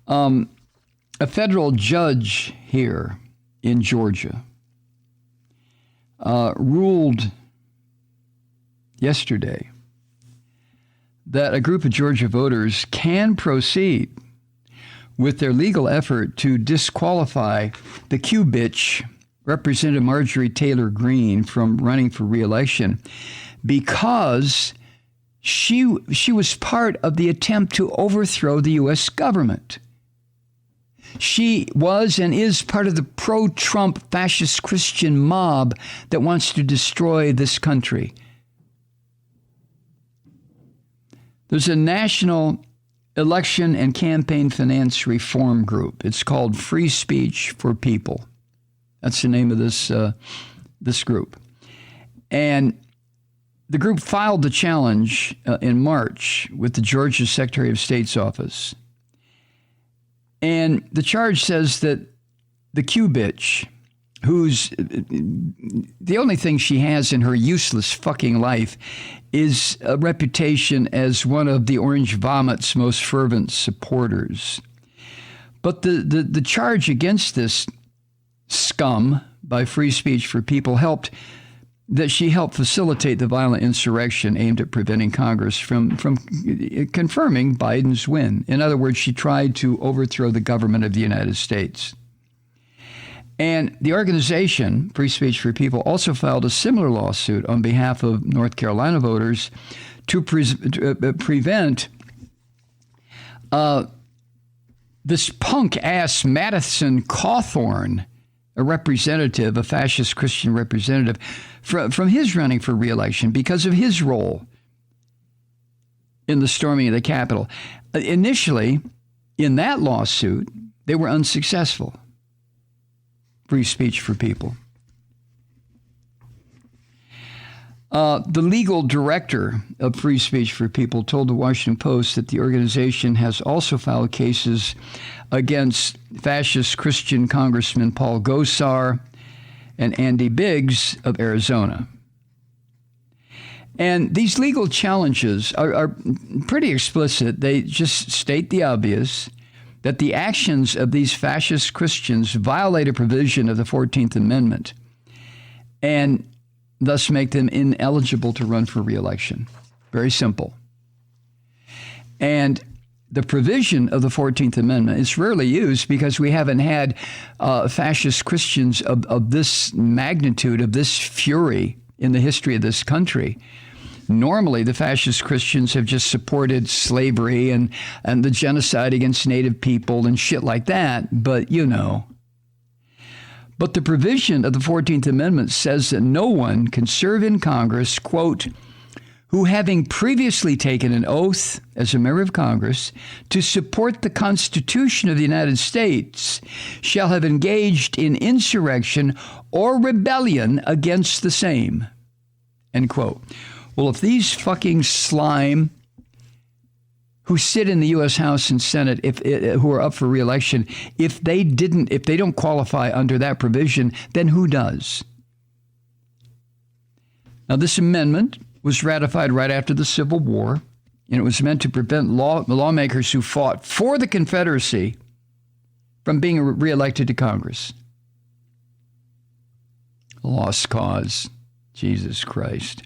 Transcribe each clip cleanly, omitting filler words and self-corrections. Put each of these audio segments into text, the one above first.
A federal judge here in Georgia ruled yesterday that a group of Georgia voters can proceed with their legal effort to disqualify the Q-bitch, Representative Marjorie Taylor Greene, from running for re-election because she was part of the attempt to overthrow the U.S. government. She was and is part of the pro-Trump fascist Christian mob that wants to destroy this country. There's a national election and campaign finance reform group. It's called Free Speech for People. That's the name of this group. And the group filed the challenge in March with the Georgia Secretary of State's office. And the charge says that the Q-bitch, who's the only thing she has in her useless fucking life is a reputation as one of the Orange Vomit's most fervent supporters. But the charge against this scum by Free Speech for People that she helped facilitate the violent insurrection aimed at preventing Congress from confirming Biden's win. In other words, she tried to overthrow the government of the United States. And the organization, Free Speech for People, also filed a similar lawsuit on behalf of North Carolina voters to prevent this punk-ass Madison Cawthorn, a fascist Christian representative, from his running for re-election because of his role in the storming of the Capitol. Initially, in that lawsuit, they were unsuccessful. Free Speech for People. The legal director of Free Speech for People told the Washington Post that the organization has also filed cases against fascist Christian Congressman Paul Gosar and Andy Biggs of Arizona. And these legal challenges are pretty explicit. They just state the obvious, that the actions of these fascist Christians violate a provision of the 14th Amendment and thus make them ineligible to run for re-election. Very simple. And the provision of the 14th Amendment is rarely used because we haven't had fascist Christians of this magnitude, of this fury in the history of this country. Normally, the fascist Christians have just supported slavery and the genocide against Native people and shit like that, but you know. But the provision of the 14th Amendment says that no one can serve in Congress, quote, who having previously taken an oath as a member of Congress to support the Constitution of the United States shall have engaged in insurrection or rebellion against the same, end quote. Well, if these fucking slime who sit in the U.S. House and Senate, who are up for re-election, if they don't qualify under that provision, then who does? Now, this amendment was ratified right after the Civil War, and it was meant to prevent lawmakers who fought for the Confederacy from being re-elected to Congress. Lost cause. Jesus Christ.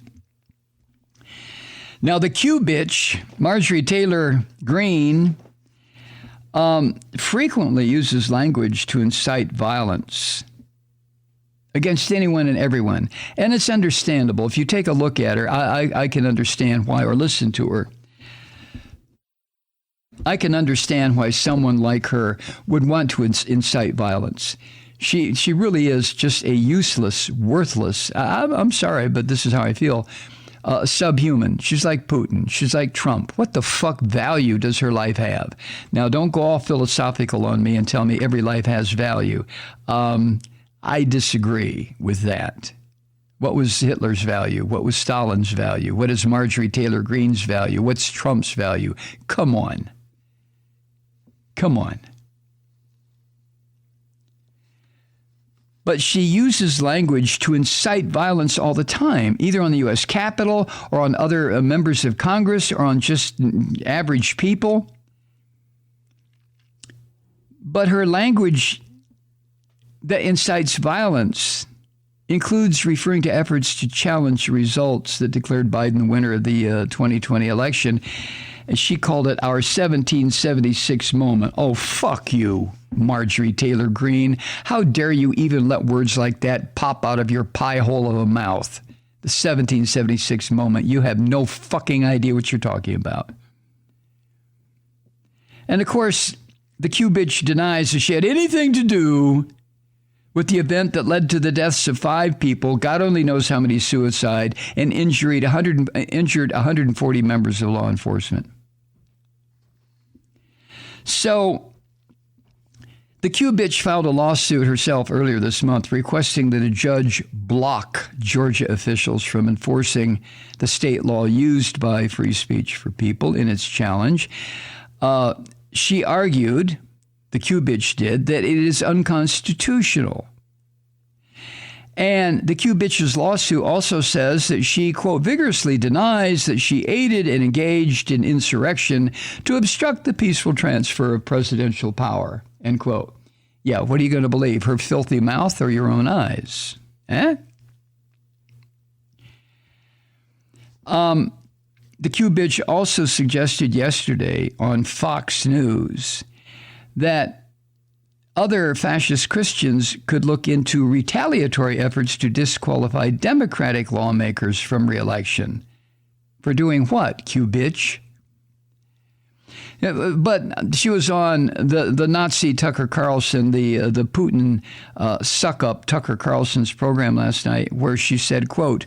Now, the Q-bitch, Marjorie Taylor Greene, frequently uses language to incite violence against anyone and everyone. And it's understandable. If you take a look at her, I can understand why, or listen to her. I can understand why someone like her would want to incite violence. She really is just a useless, worthless, I'm sorry, but this is how I feel, subhuman. She's like Putin. She's like Trump. What the fuck value does her life have? Now, don't go all philosophical on me and tell me every life has value. I disagree with that. What was Hitler's value? What was Stalin's value? What is Marjorie Taylor Greene's value? What's Trump's value? Come on. Come on. But she uses language to incite violence all the time, either on the U.S. Capitol or on other members of Congress or on just average people. But her language that incites violence includes referring to efforts to challenge results that declared Biden the winner of the 2020 election. And she called it our 1776 moment. Oh, fuck you, Marjorie Taylor Greene. How dare you even let words like that pop out of your pie hole of a mouth? The 1776 moment. You have no fucking idea what you're talking about. And of course, the Q bitch denies that she had anything to do with the event that led to the deaths of 5 people, God only knows how many suicide, and injured 140 members of law enforcement. So the Q bitch filed a lawsuit herself earlier this month requesting that a judge block Georgia officials from enforcing the state law used by Free Speech for People in its challenge. She argued, the Q bitch did, that it is unconstitutional. And the Q bitch's lawsuit also says that she, quote, vigorously denies that she aided and engaged in insurrection to obstruct the peaceful transfer of presidential power, end quote. Yeah, what are you going to believe, her filthy mouth or your own eyes? The Q bitch also suggested yesterday on Fox News that other fascist Christians could look into retaliatory efforts to disqualify Democratic lawmakers from re-election. For doing what, Q bitch? But she was on the Nazi Tucker Carlson, the Putin suck-up Tucker Carlson's program last night, where she said, quote,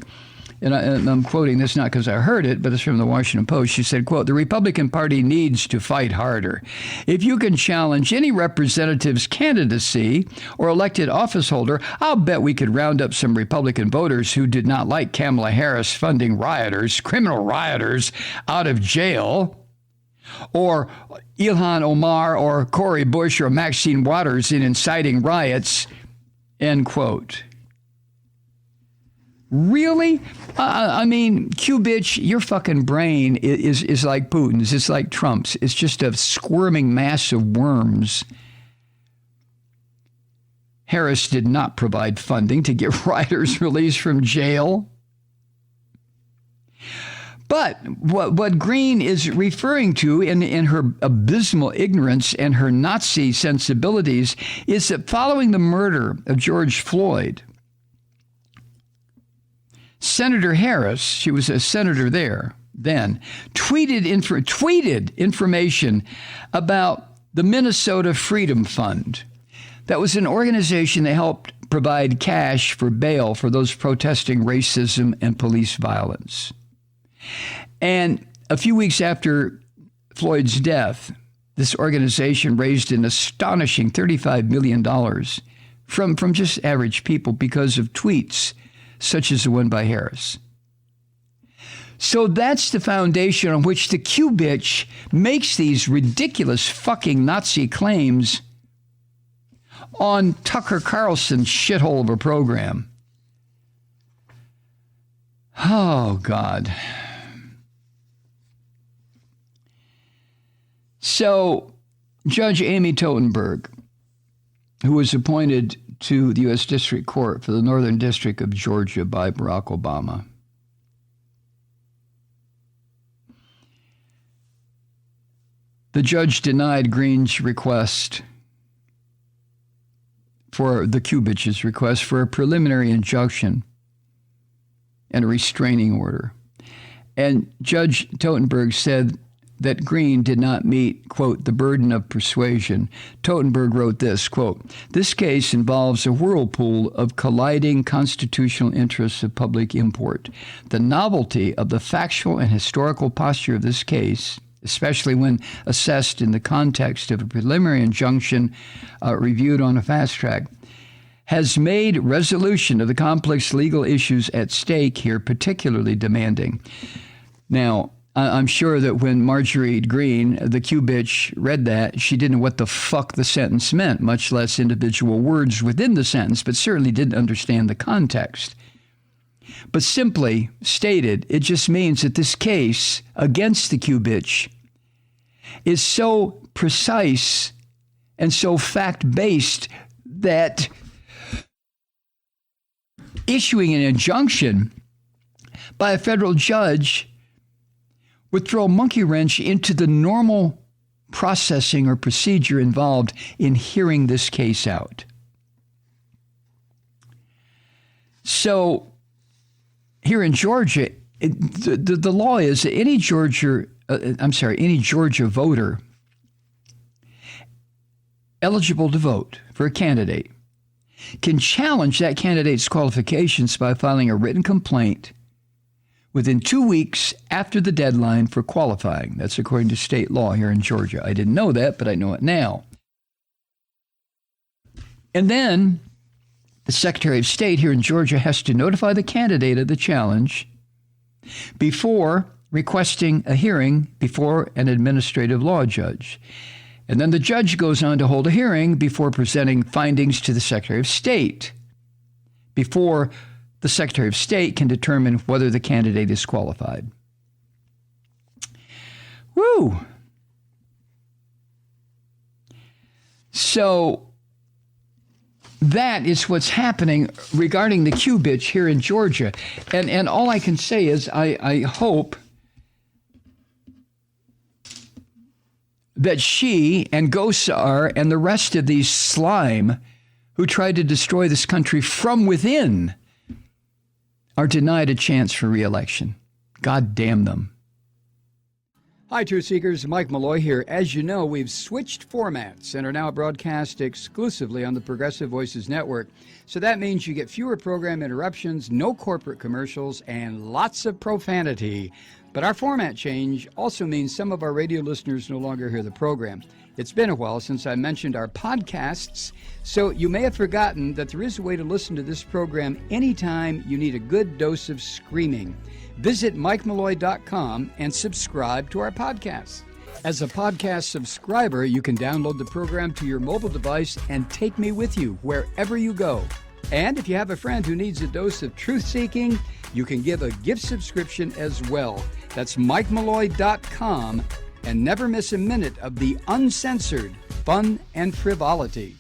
and I'm quoting this not because I heard it, but it's from the Washington Post. She said, quote, the Republican Party needs to fight harder. If you can challenge any representative's candidacy or elected office holder, I'll bet we could round up some Republican voters who did not like Kamala Harris funding rioters, criminal rioters, out of jail, or Ilhan Omar or Cori Bush or Maxine Waters in inciting riots, end quote. Really? I mean, Q bitch, your fucking brain is like Putin's. It's like Trump's. It's just a squirming mass of worms. Harris did not provide funding to get rioters released from jail. But what Greene is referring to in her abysmal ignorance and her Nazi sensibilities is that following the murder of George Floyd, Senator Harris, she was a senator there then, tweeted information about the Minnesota Freedom Fund. That was an organization that helped provide cash for bail for those protesting racism and police violence. And a few weeks after Floyd's death, this organization raised an astonishing $35 million from just average people because of tweets such as the one by Harris. So that's the foundation on which the Q bitch makes these ridiculous fucking Nazi claims on Tucker Carlson's shithole of a program. Oh, God. So Judge Amy Totenberg, who was appointed to the U.S. District Court for the Northern District of Georgia by Barack Obama, the judge denied Greene's request for the Q bitch's request for a preliminary injunction and a restraining order. And Judge Totenberg said that Greene did not meet, quote, the burden of persuasion. Totenberg wrote this, quote, this case involves a whirlpool of colliding constitutional interests of public import. The novelty of the factual and historical posture of this case, especially when assessed in the context of a preliminary injunction reviewed on a fast track, has made resolution of the complex legal issues at stake here particularly demanding. Now, I'm sure that when Marjorie Greene, the Q bitch, read that, she didn't know what the fuck the sentence meant, much less individual words within the sentence, but certainly didn't understand the context. But simply stated, it just means that this case against the Q bitch is so precise and so fact-based that issuing an injunction by a federal judge would throw a monkey wrench into the normal processing or procedure involved in hearing this case out. So here in Georgia, the law is that any Georgia voter eligible to vote for a candidate can challenge that candidate's qualifications by filing a written complaint within 2 weeks after the deadline for qualifying. That's according to state law here in Georgia. I didn't know that, but I know it now. And then the Secretary of State here in Georgia has to notify the candidate of the challenge before requesting a hearing before an administrative law judge. And then the judge goes on to hold a hearing before presenting findings to the Secretary of State, before the Secretary of State can determine whether the candidate is qualified. Woo! So that is what's happening regarding the Q bitch here in Georgia. And all I can say is I hope that she and Gosar and the rest of these slime who tried to destroy this country from within are denied a chance for re-election. God damn them. Hi, Truth Seekers. Mike Malloy here. As you know, we've switched formats and are now broadcast exclusively on the Progressive Voices Network. So that means you get fewer program interruptions, no corporate commercials, and lots of profanity. But our format change also means some of our radio listeners no longer hear the program. It's been a while since I mentioned our podcasts, so you may have forgotten that there is a way to listen to this program anytime you need a good dose of screaming. Visit MikeMalloy.com and subscribe to our podcast. As a podcast subscriber, you can download the program to your mobile device and take me with you wherever you go. And if you have a friend who needs a dose of truth-seeking, you can give a gift subscription as well. That's MikeMalloy.com, and never miss a minute of the uncensored fun and frivolity.